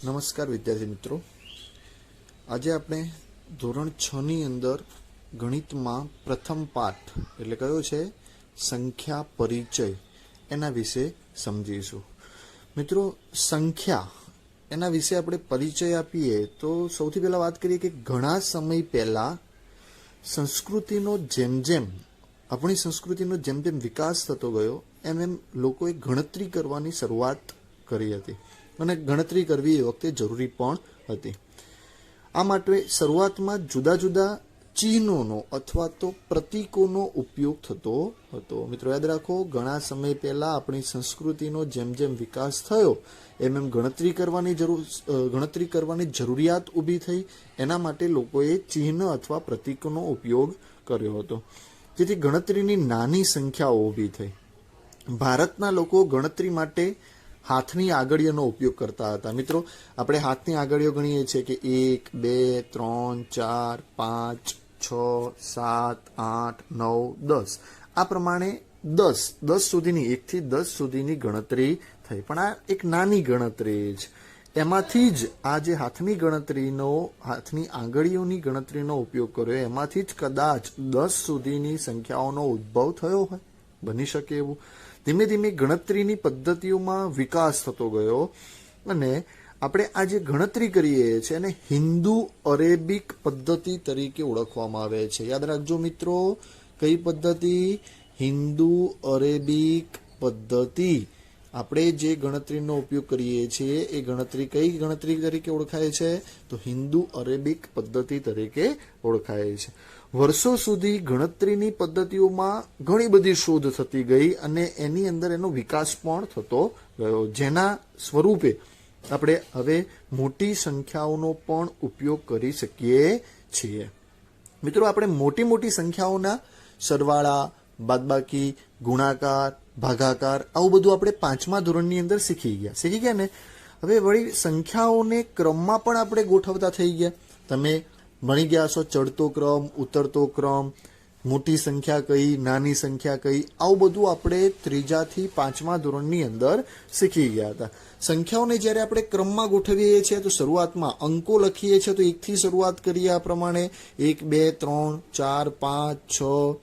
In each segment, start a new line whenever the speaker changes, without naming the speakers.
નમસ્કાર વિદ્યાર્થી મિત્રો, આજે આપણે ધોરણ 6 ની અંદર ગણિતમાં પ્રથમ પાઠ એટલે કયો છે સંખ્યા પરિચય એના વિશે સમજીશું. મિત્રો, સંખ્યા એના વિશે આપણે પરિચય આપીએ તો સૌથી પહેલા વાત કરીએ કે ઘણા સમય પહેલા આપણી સંસ્કૃતિનો જેમ જેમ વિકાસ થતો ગયો એમ એમ લોકોએ ગણતરી કરવાની શરૂઆત કરી હતી અને ગણતરી કરવી એ વખતે જરૂરી પણ હતી. આ માટે શરૂઆતમાં જુદા જુદા ચિહ્નોનો અથવા તો પ્રતીકોનો ઉપયોગ થતો હતો. મિત્રો યાદ રાખો, ઘણા સમય પહેલા આપણી સંસ્કૃતિનો જેમ જેમ વિકાસ થયો એમ એમ ગણતરી કરવાની જરૂરિયાત ઊભી થઈ. એના માટે લોકોએ ચિહ્ન અથવા પ્રતીકોનો ઉપયોગ કર્યો હતો, જેથી ગણતરીની નાની સંખ્યાઓ ઊભી થઈ. ભારતના લોકો ગણતરી માટે હાથની આંગળીઓનો ઉપયોગ કરતા હતા. મિત્રો, આપણે હાથની આંગળીઓ ગણીએ છીએ કે 1, 2, 3, 4, 5, 6, 7, 8, 9, 10. આ પ્રમાણે 10 સુધીની 1 થી 10 સુધીની ગણતરી થઈ. પણ આ એક નાની ગણતરી જ, એમાંથી જ આ જે હાથની આંગળીઓની ગણતરીનો ઉપયોગ કર્યો એમાંથી જ કદાચ 10 સુધીની સંખ્યાઓનો ઉદ્ભવ થયો હોય, બની શકે એવું. ધીમે ધીમે ગણતરીની પદ્ધતિઓમાં વિકાસ થતો ગયો અને આપણે આ જે ગણતરી કરીએ છીએ એને હિન્દુ અરેબિક પદ્ધતિ તરીકે ઓળખવામાં આવે છે. યાદ રાખજો મિત્રો, કઈ પદ્ધતિ? હિન્દુ અરેબિક પદ્ધતિ. આપણે જે ગણતરીનો ઉપયોગ કરીએ છીએ એ ગણતરી કઈ ગણતરી તરીકે ઓળખાય છે? તો હિન્દુ અરેબિક પદ્ધતિ તરીકે ઓળખાય છે. વર્ષો સુધી ગણતરીની પદ્ધતિઓમાં ઘણી બધી શોધ થતી ગઈ અને એની અંદર એનો વિકાસ પણ થતો ગયો, જેના સ્વરૂપે આપણે હવે મોટી સંખ્યાઓનો પણ ઉપયોગ કરી શકીએ છીએ. મિત્રો, આપણે મોટી સંખ્યાઓના સરવાળા, બાદબાકી, ગુણાકાર, ભાગાકાર આવું બધું આપણે 5મા ધોરણની અંદર શીખી ગયા ને. હવે વળી સંખ્યાઓને ક્રમમાં પણ આપણે ગોઠવતા થઈ ગયા. તમે ભણી ગયા છો ચડતો ક્રમ, ઉતરતો ક્રમ, મોટી સંખ્યા કઈ, નાની સંખ્યા કઈ, આવું બધું આપણે 3જા થી 5મા ધોરણની અંદર શીખી ગયા હતા. સંખ્યાઓને જ્યારે આપણે ક્રમમાં ગોઠવીએ છીએ તો શરૂઆતમાં અંકો લખીએ છીએ તો 1 થી શરૂઆત કરીએ. આ પ્રમાણે 1, 2, 3, 4, 5, 6,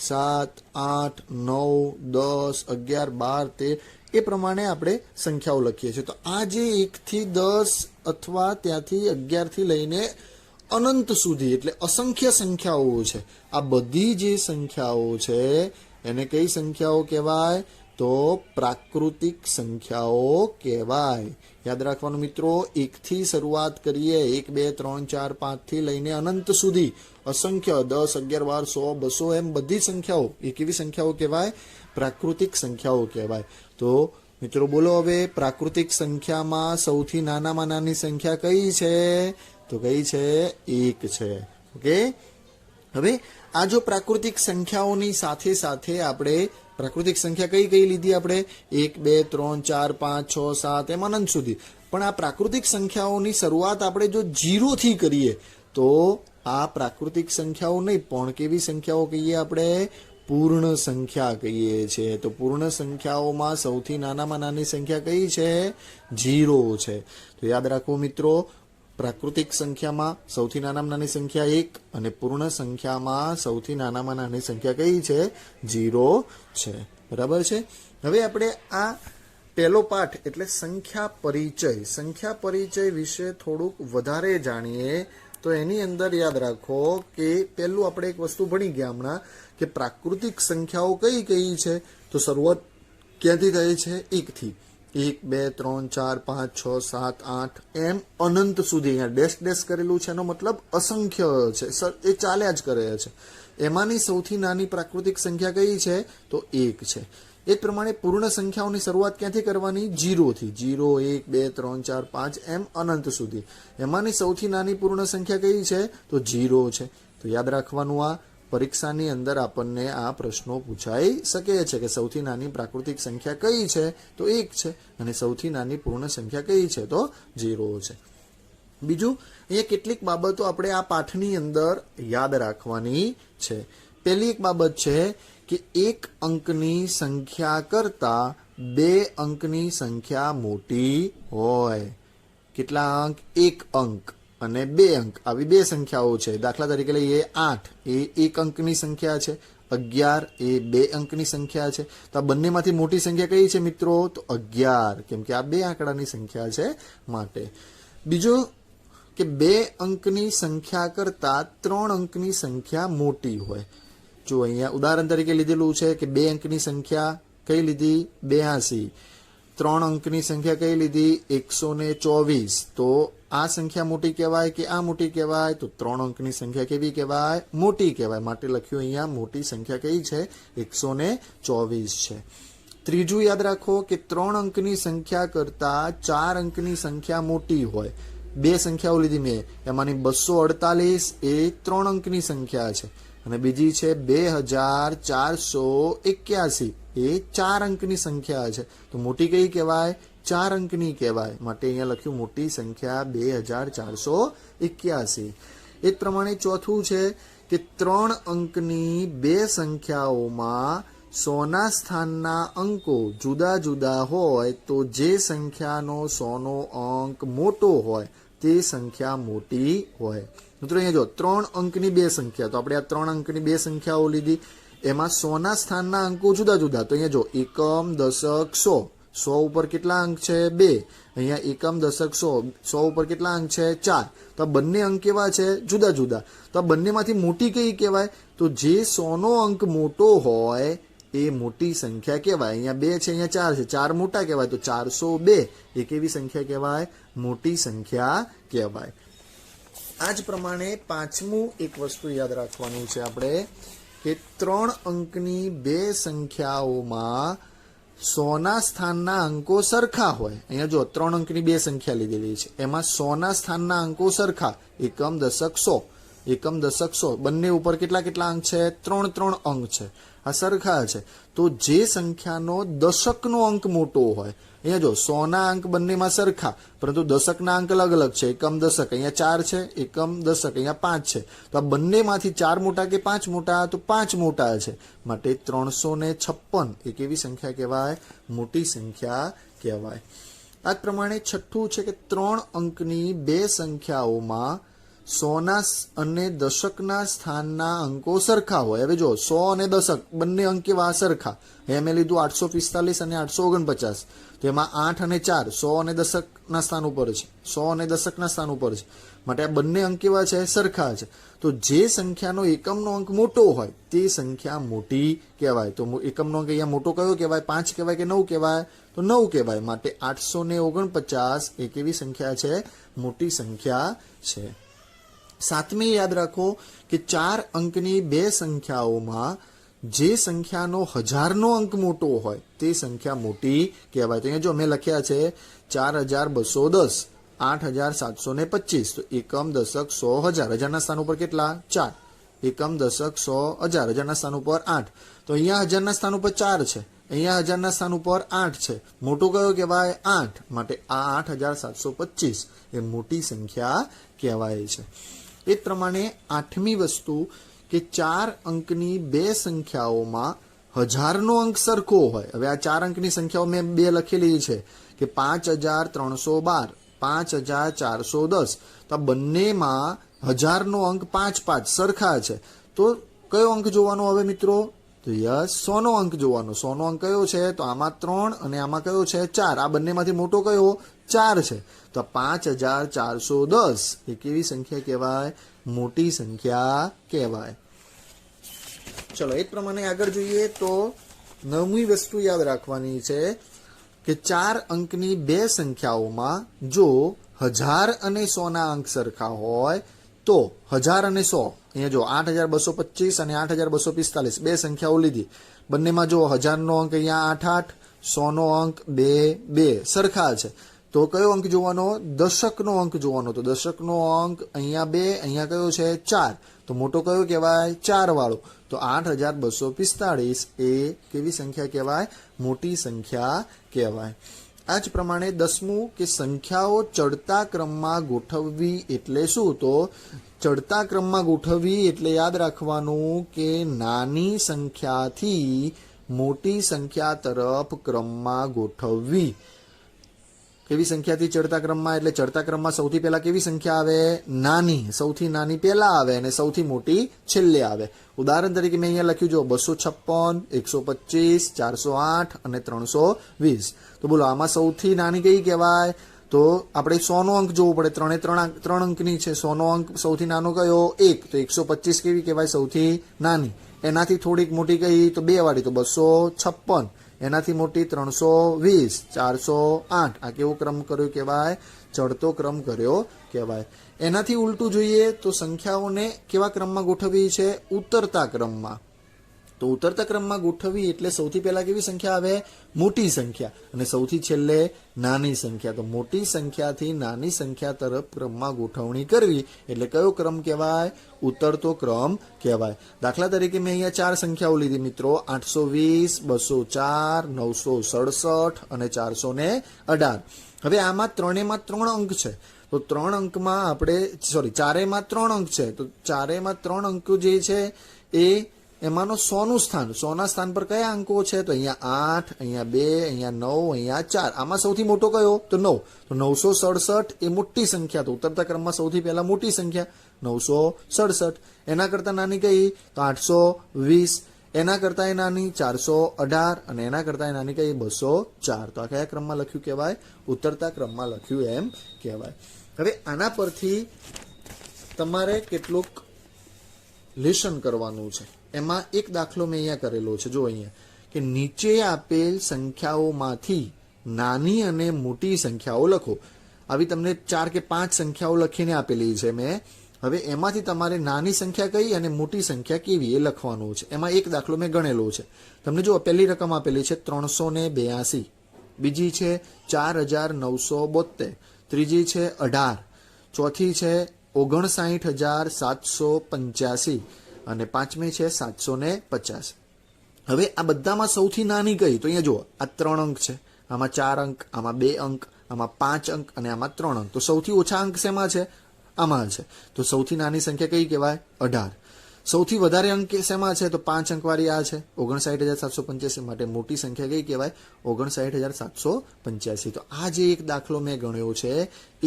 7, 8, 9, 10, 11, 12, 13 એ પ્રમાણે આપણે સંખ્યાઓ લખીએ છીએ. તો આ જે 1 થી 10 અથવા ત્યાંથી 11 થી લઈને અનંત સુધી એટલે અસંખ્ય સંખ્યાઓ છે, આ બધી જે સંખ્યાઓ છે એને કઈ સંખ્યાઓ કહેવાય? તો પ્રાકૃતિક સંખ્યાઓ કહેવાય. યાદ રાખવાનું મિત્રો, 1 થી શરૂઆત કરીએ, 1, 2, 3, 4, 5 થી લઈને અનંત સુધી અસંખ્ય 10, 11, 12, 100, 200 એમ બધી સંખ્યાઓ એ કેવી સંખ્યાઓ કહેવાય? પ્રાકૃતિક સંખ્યાઓ કહેવાય. તો મિત્રો બોલો, હવે પ્રાકૃતિક સંખ્યામાં સૌથી નાનામાં નાની સંખ્યા કઈ છે? તો કઈ છે? 1 છે. ઓકે, હવે આ જો પ્રાકૃતિક સંખ્યાઓની સાથે સાથે આપણે પ્રાકૃતિક સંખ્યા કઈ લીધી? આપણે 1, 2, 3, 4, 5, 6, 7 એમ અનંત સુધી. પણ આ પ્રાકૃતિક સંખ્યાઓની શરૂઆત આપણે જો 0 થી કરીએ તો આ પ્રાકૃતિક સંખ્યાઓ નહીં પણ કેવી સંખ્યાઓ કહીએ આપણે? પૂર્ણ સંખ્યા કહીએ છીએ. તો પૂર્ણ સંખ્યાઓમાં સૌથી નાનામાં નાની સંખ્યા કઈ છે? 0 છે. તો યાદ રાખો મિત્રો, પ્રાકૃતિક સંખ્યામાં સૌથી નાનામાં નાની સંખ્યા 1 અને પૂર્ણ સંખ્યામાં સૌથી નાનામાં નાની સંખ્યા કઈ છે? 0 છે. બરાબર છે. હવે આપણે આ પહેલો પાઠ એટલે સંખ્યા પરિચય વિશે થોડુંક વધારે જાણીએ. તો એની અંદર યાદ રાખો કે પહેલું આપણે એક વસ્તુ ભણી ગયા હમણાં કે પ્રાકૃતિક સંખ્યાઓ કઈ છે? તો શરૂઆત ક્યાંથી થાય છે? 1 થી. 1, 2, 3, 4, 5, 6, 7, 8 એમ અનંત સુધી. અહીંયા ડેશ કરેલું છે એનો મતલબ અસંખ્ય છે, એ ચાલ્યા જ કરે છે. એમાંની સૌથી નાની પ્રાકૃતિક સંખ્યા કઈ છે? તો 1 છે. એ જ પ્રમાણે પૂર્ણ સંખ્યાઓની શરૂઆત ક્યાંથી કરવાની? 0 થી. 0, 1, 2, 3, 4, 5 એમ અનંત સુધી. એમાંની સૌથી નાની પૂર્ણ સંખ્યા કઈ છે? તો 0 છે. તો યાદ રાખવાનું, આ પરીક્ષાની અંદર આપણને આ પ્રશ્નો પૂછાઈ શકે છે કે સૌથી નાની પ્રાકૃતિક સંખ્યા કઈ છે? તો 1 છે. અને સૌથી નાની પૂર્ણ સંખ્યા કઈ છે? તો 0 છે. બીજું, અહીંયા કેટલીક બાબતો આપણે આ પાઠની અંદર યાદ રાખવાની છે. પહેલી એક બાબત છે કે 1 અંકની સંખ્યા કરતા 2 અંકની સંખ્યા મોટી હોય. કેટલા અંક? 1 અંક અને 2 અંક આવી બે સંખ્યાઓ છે. દાખલા તરીકે લઈએ 8 એ 1 અંકની સંખ્યા છે, 11 એ 2 અંકની સંખ્યા છે. તો આ બંનેમાંથી મોટી સંખ્યા કઈ છે મિત્રો? તો 11, કેમ કે આ 2 આંકડાની સંખ્યા છે માટે. બીજું કે 2 અંકની સંખ્યા કરતા 3 અંકની સંખ્યા મોટી હોય. જો અહીંયા ઉદાહરણ તરીકે લીધેલું છે કે 2 અંકની સંખ્યા કઈ લીધી? 82. 3 અંકની સંખ્યા કઈ લીધી? 124. તો આ સંખ્યા મોટી કહેવાય કે આ મોટી કહેવાય? તો 3 અંકની સંખ્યા કેવી કહેવાય? મોટી કહેવાય. માટે લખ્યું અહીંયા મોટી સંખ્યા કઈ છે? 124 છે. ત્રીજું યાદ રાખો કે 3 અંકની સંખ્યા કરતા 4 અંકની સંખ્યા મોટી હોય. બે સંખ્યાઓ લીધી મેં, એમાંની 248 એ 3 અંકની સંખ્યા છે અને બીજી છે 2481 એ 4 અંકની સંખ્યા છે. તો મોટી કઈ કહેવાય? 4 અંકની કહેવાય. માટે અહીંયા લખ્યું મોટી સંખ્યા 2481. એ જ પ્રમાણે ચોથું છે કે 3 અંકની બે સંખ્યાઓમાં 100ના સ્થાનના અંકો જુદા જુદા હોય તો જે સંખ્યાનો 100નો અંક મોટો હોય તે સંખ્યા મોટી હોય. મિત્રો અહીંયા જો 3 અંકની બે સંખ્યા, તો આપણે આ 3 અંકની બે સંખ્યાઓ લીધી, એમાં 100ના સ્થાનના અંકો જુદા જુદા. તો અહીંયા જો એકમ, દશક, 100. 100 ઉપર કેટલા અંક છે? 2. અહીંયા એકમ, દશક, 100 ઉપર કેટલા અંક છે? 4. તો આ બંને અંક કેવા છે? જુદા જુદા. તો આ બંનેમાંથી મોટી કઈ કહેવાય? તો જે 100નો અંક મોટો હોય એ મોટી સંખ્યા કહેવાય. અહીંયા 2 છે, અહીંયા 4 છે, 4 મોટા કહેવાય. તો 402 એ કેવી સંખ્યા કહેવાય? મોટી સંખ્યા કહેવાય. આ જ પ્રમાણે પાંચમું એક વસ્તુ યાદ રાખવાનું છે આપણે કે 3 અંકની બે સંખ્યાઓમાં 100ના સ્થાનના અંકો સરખા હોય. અહીંયા જો 3 અંકની બે સંખ્યા લીધેલી છે, એમાં 100ના સ્થાનના અંકો સરખા, એકમ, દશક, 100. એકમ, દશક, 100 બંને ઉપર કેટલા કેટલા અંક છે? 3 અંક છે. આ સરખા છે. તો જે સંખ્યાનો દશકનો અંક મોટો હોય, અહીંયા જો 100ના અંક બંનેમાં સરખા, પરંતુ દશકના અંક અલગ અલગ છે. એકમ, દશક, અહીંયા 4 છે, એકમ, દશક, અહીંયા 5 છે. તો આ બંનેમાંથી 4 મોટા કે 5 મોટા? તો 5 મોટા છે. માટે 356 એ કેવી સંખ્યા કહેવાય? મોટી સંખ્યા કહેવાય. આ જ પ્રમાણે છઠ્ઠું છે કે 3 અંકની બે સંખ્યાઓમાં 100ના અને દશકના સ્થાનના અંકો સરખા હોય. હવે જો 100 અને દશક બંને અંક કેવા? સરખા. અહીંયા મેં લીધું 845 અને 849. તો એમાં 8 અને 4 100 અને દશકના સ્થાન ઉપર છે, 100 અને દશકના સ્થાન ઉપર છે. માટે આ બંને અંક કેવા છે? સરખા છે. તો જે સંખ્યાનો એકમનો અંક મોટો હોય તે સંખ્યા મોટી કહેવાય. તો એકમનો અંક અહીંયા મોટો કયો કહેવાય? 5 કહેવાય કે 9 કહેવાય? તો 9 કહેવાય. માટે 849 એ કેવી સંખ્યા છે? મોટી સંખ્યા છે. સાતમી યાદ રાખો કે 4 અંકની બે સંખ્યાઓમાં જે સંખ્યાનો 1000નો અંક મોટો હોય તે સંખ્યા મોટી કહેવાય. તો અહીંયા જો મેં લખ્યા છે 4210, 8725. તો એકમ, દશક, 100, 1000. હજારના સ્થાન ઉપર કેટલા? 4. એકમ, દશક, 100, 1000. હજારના સ્થાન ઉપર 8. તો અહીંયા હજારના સ્થાન ઉપર 4 છે, અહીંયા હજારના સ્થાન ઉપર 8 છે. મોટો કયો કહેવાય? 8. માટે આ 8725 એ મોટી સંખ્યા કહેવાય છે. એ જ પ્રમાણે આઠમી વસ્તુ કે 4 અંકની બે સંખ્યાઓમાં 1000નો અંક સરખો હોય. હવે આ 4 અંકની સંખ્યાઓ મેં બે લખેલી છે કે 5312, 5410. તો આ બંનેમાં 1000નો અંક 5 સરખા છે. તો કયો અંક જોવાનો હવે મિત્રો? તો યસ, 100નો અંક જોવાનો. 100નો અંક કયો છે? તો આમાં 3 અને આમાં કયો છે? 4. આ બંનેમાંથી મોટો કયો? 4 છે. તો 5410 એ કેવી સંખ્યા કહેવાય? મોટી સંખ્યા કહેવાય. ચલો એ જ પ્રમાણે આગળ જોઈએ તો 9મી વસ્તુ યાદ રાખવાની છે કે 4 અંકની બે સંખ્યાઓમાં જો 1000 અને 100ના અંક સરખા હોય તો 1000 અને 100, અહીંયા જો 8225 અને 8245 બે સંખ્યાઓ લીધી, બંનેમાં જો 1000નો અંક અહીંયા 88, 100નો અંક 22 સરખા છે. તો કયો અંક જોવાનો? દશકનો અંક જોવાનો. તો દશકનો અંક અહીંયા 2, અહીંયા કયો છે? 4. તો મોટો કયો કહેવાય? 4 વાળો. તો 8245 એ કેવી સંખ્યા કહેવાય? મોટી સંખ્યા કહેવાય. આ જ પ્રમાણે 10મું કે સંખ્યાઓ ચડતા ક્રમમાં ગોઠવવી એટલે શું? તો ચડતા ક્રમમાં ગોઠવવી એટલે યાદ રાખવાનું કે નાની સંખ્યાથી મોટી સંખ્યા તરફ ક્રમમાં ગોઠવવી. કેવી સંખ્યાથી ચડતા ક્રમમાં, એટલે ચડતા ક્રમમાં સૌથી પહેલા કેવી સંખ્યા આવે? નાની. સૌથી નાની પહેલા આવે અને સૌથી મોટી છેલ્લે આવે. ઉદાહરણ તરીકે મેં અહીંયા લખ્યું જો 256, 125, 408 અને 320. તો બોલો આમાં સૌથી નાની કઈ કહેવાય? તો આપણે 100 નો અંક જોવો પડે. ત્રણ અંકની છે. 100 નો અંક સૌથી નાનો કયો? 1. તો 125 કેવી કહેવાય? સૌથી નાની. એનાથી થોડીક મોટી કઈ? તો 2 વાળી, તો 256. એનાથી મોટી 320, 408. આ કેવો ક્રમ કર્યો કહેવાય? ચડતો ક્રમ કર્યો કહેવાય. એનાથી ઉલટું જોઈએ તો સંખ્યાઓને કેવા ક્રમમાં ગોઠવવી છે? ઉતરતા ક્રમમાં. તો ઉતરતા ક્રમમાં ગોઠવવી એટલે સૌથી પહેલા કેવી સંખ્યા આવે? મોટી સંખ્યા, અને સૌથી છેલ્લે નાની સંખ્યા. તો મોટી સંખ્યાથી નાની સંખ્યા તરફ ક્રમમાં ગોઠવણી કરવી એટલે કયો ક્રમ કહેવાય? ઉતરતો ક્રમ કહેવાય. દાખલા તરીકે મેં અહીંયા 4 સંખ્યાઓ લીધી મિત્રો, 820, 204, 967 અને 418. હવે આમાં ત્રણેમાં 3 અંક છે. તો 3 અંકમાં આપણે ચારેમાં 3 અંક છે. તો ચારેમાં 3 અંકો જે છે એ એમાંનો 100 નું સ્થાન, 100 ના સ્થાન પર કયા અંકો છે? તો અહીંયા 8, અહીંયા 2, અહીંયા 9, અહીંયા 4. આમાં સૌથી મોટો કયો? તો 9. તો 967 એ મોટી સંખ્યા. તો ઉતરતા ક્રમમાં સૌથી પહેલા મોટી સંખ્યા 967. એના કરતા નાની કઈ? તો 820. એના કરતા નાની 418 અને એના કરતા નાની કઈ? 204. તો આ કયા ક્રમમાં લખ્યું કહેવાય? ઉતરતા ક્રમમાં લખ્યું એમ કહેવાય. હવે આના પરથી તમારે કેટલુંક લેશન કરવાનું છે. એમાં એક દાખલો મેં અહીંયા કરેલો છે. જો અહીંયા કે નીચે આપેલ સંખ્યાઓમાંથી નાની અને મોટી સંખ્યાઓ લખો. આવી તમને 4 કે 5 સંખ્યાઓ લખીને આપેલી છે મેં. હવે એમાંથી તમારે નાની સંખ્યા કઈ અને મોટી સંખ્યા કેવી એ લખવાનું છે. એમાં એક દાખલો મેં ગણેલો છે. તમને જો પહેલી રકમ આપેલી છે 382, બીજી છે 4972, ત્રીજી છે 18, ચોથી છે 59785 અને પાંચમી છે 750. હવે આ બધામાં સૌથી નાની કઈ? તો અહીંયા જુઓ, આ 3 અંક છે, આમાં 4 અંક, આમાં 2 અંક, આમાં 5 અંક અને આમાં 3 અંક. તો સૌથી ઓછા અંક શેમાં છે? આમાં છે. તો સૌથી નાની સંખ્યા કઈ કહેવાય? 18. સૌથી વધારે અંક શેમાં છે? તો 5 અંકવાળી આ છે 59785. માટે મોટી સંખ્યા કઈ કહેવાય? 59785. તો આ જે એક દાખલો મેં ગણ્યો છે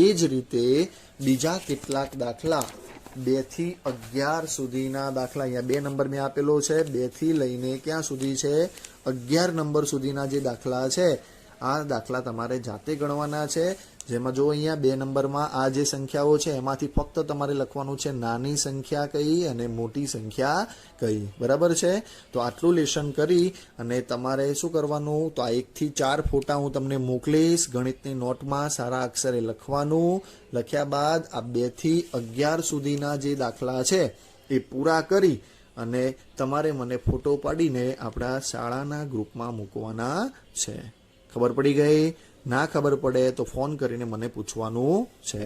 એ જ રીતે બીજા કેટલાક દાખલા 2 થી 11 સુધીના દાખલા, અહીંયા 2 નંબર મેં આપેલો છે. 2 થી લઈને ક્યાં સુધી છે? 11 નંબર સુધીના જે દાખલા છે આ દાખલા તમારે જાતે ગણવાના છે. જેમાં જો અહીંયા 2 નંબરમાં આ જે સંખ્યાઓ છે એમાંથી ફક્ત તમારે લખવાનું છે નાની સંખ્યા કઈ અને મોટી સંખ્યા કઈ. બરાબર છે? તો આટલું લેશન કરી અને તમારે શું કરવાનું? તો આ 1 થી 4 ફોટા હું તમને મોકલીશ ગણિતની નોટમાં. સારા અક્ષરે લખવાનું. લખ્યા બાદ આ 2 થી 11 સુધીના જે દાખલા છે એ પૂરા કરી અને તમારે મને ફોટો પાડીને આપણા શાળાના ગ્રુપમાં મૂકવાના છે. ખબર પડી ગઈ? ના ખબર પડે તો ફોન કરીને મને પૂછવાનું છે.